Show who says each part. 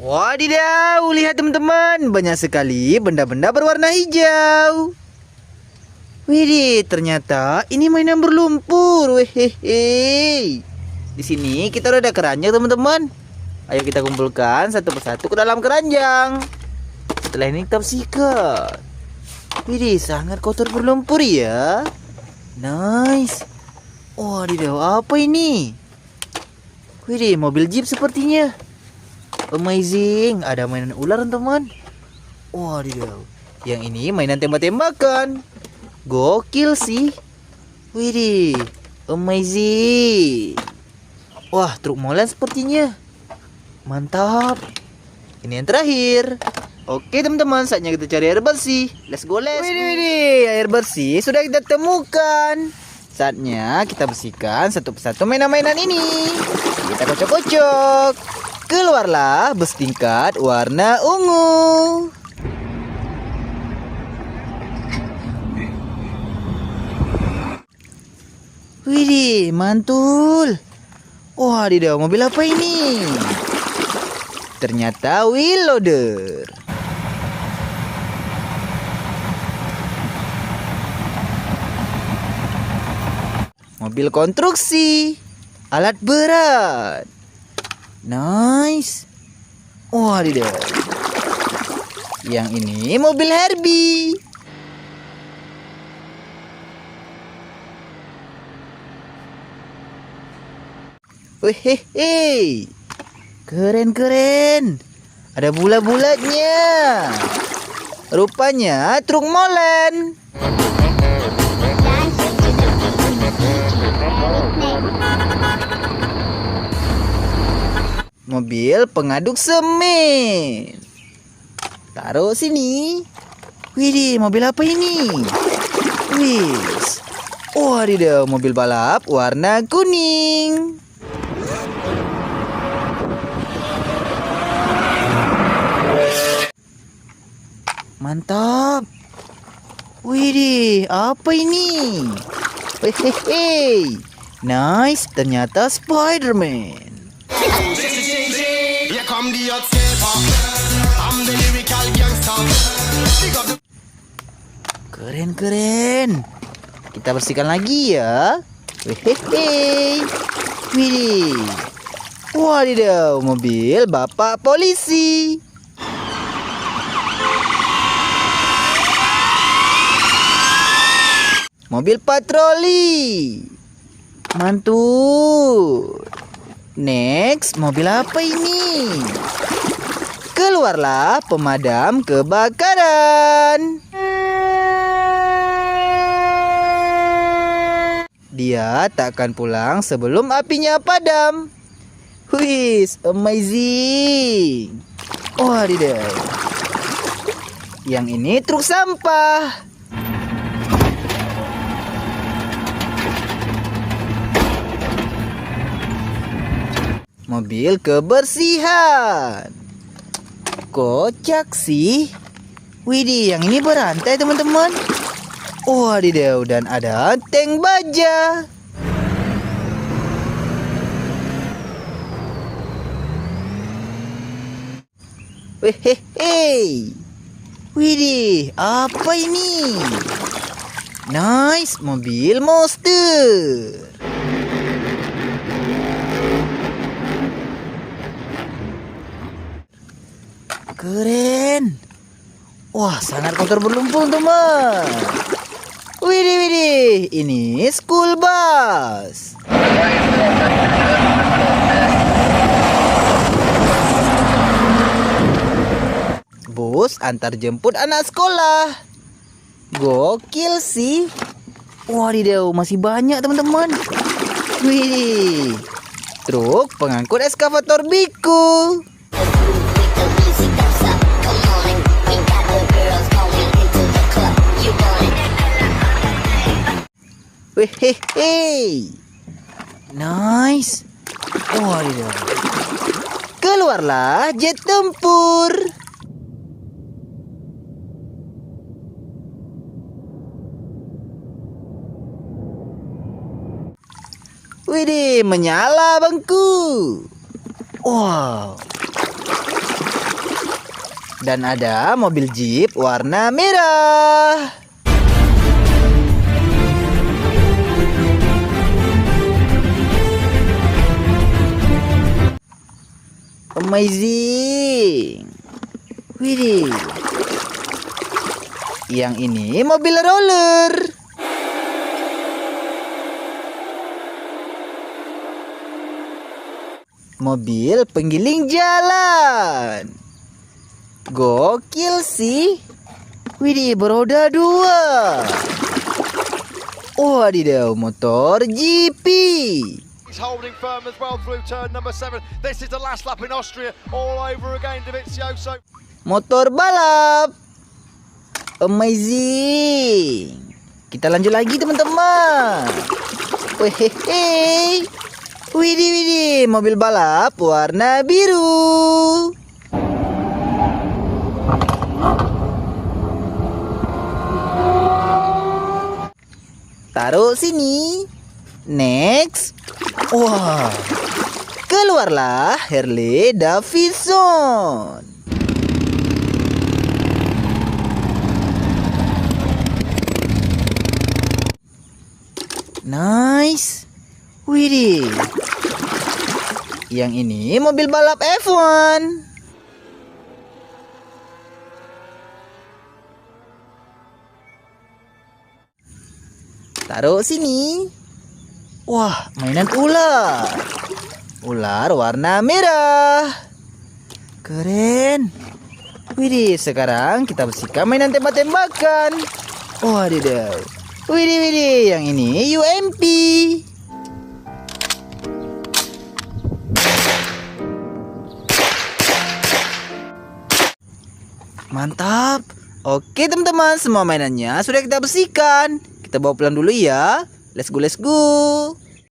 Speaker 1: Wadidaw, lihat teman-teman, banyak sekali benda-benda berwarna hijau. Widih, ternyata ini mainan berlumpur. Wehehe. Di sini kita udah ada keranjang teman-teman. Ayo kita kumpulkan satu persatu ke dalam keranjang. Setelah ini kita bersihkan. Widih, sangat kotor berlumpur ya. Nice. Wadidaw, apa ini? Widih, mobil jeep sepertinya. Amazing, ada mainan ular teman. Wadidaw, yang ini mainan tembak-tembakan. Gokil sih. Widih, amazing. Wah, truk molen sepertinya. Mantap. Ini yang terakhir. Oke teman-teman, saatnya kita cari air bersih. Let's go, let's go. Widih, air bersih sudah kita temukan. Saatnya kita bersihkan satu persatu mainan-mainan ini. Kita kocok-kocok. Keluarlah bus tingkat warna ungu. Widih, mantul. Wadidaw, mobil apa ini? Ternyata wheel loader. Mobil konstruksi. Alat berat. Nice. Wadidaw. Yang ini mobil Herbie. Wehehe. Keren-keren. Ada bulat-bulatnya. Rupanya truk molen. Mobil pengaduk semen. Taruh sini. Widih, mobil apa ini? Wis. Wadidaw, mobil balap warna kuning. Mantap. Widih, apa ini? Hehehe. Nice, ternyata Spider-Man. Keren-keren. Kita bersihkan lagi ya. Hehehe. Widih. Wadidaw, mobil bapak polisi. Mobil patroli. Mantul. Next, mobil apa ini? Keluarlah pemadam kebakaran. Dia tak akan pulang sebelum apinya padam. Wis, amazing. Wadidaw. Yang ini truk sampah. Mobil kebersihan. Kocak sih. Widih, yang ini berantai teman-teman. Wadidaw, dan ada tank baja. Wehehe. Widih, apa ini? Nice, mobil monster. Keren. Wah, sangat kotor berlumpur teman. Widih, ini school bus. Bus antar jemput anak sekolah. Gokil sih. Wadidaw, masih banyak teman-teman. Widih, truk pengangkut eskavator biku. Wehehe. Nice. Wadidaw. Keluarlah jet tempur. Widih, menyala bangku. Wow. Dan ada mobil Jeep warna merah. Amazing. Widih. Yang ini mobil roller. Mobil penggiling jalan. Gokil sih. Widih, beroda 2. Wadidaw, motor GP.
Speaker 2: He's holding firm as well through turn number 7. This is the last lap in Austria. All over again, Dovizioso.
Speaker 1: Motor balap. Amazing. Kita lanjut lagi teman-teman. Wehehe. Widih, mobil balap warna biru. Taruh sini. Next. Wah. Keluarlah Harley Davidson. Nice. Widih. Yang ini mobil balap F1. Taruh sini. Wah, mainan ular. Ular warna merah. Keren. Widih, sekarang kita bersihkan mainan tembak-tembakan. Wadidaw. Widih, yang ini UMP. Mantap. Oke teman-teman, semua mainannya sudah kita bersihkan. Kita bawa pulang dulu ya. Let's go.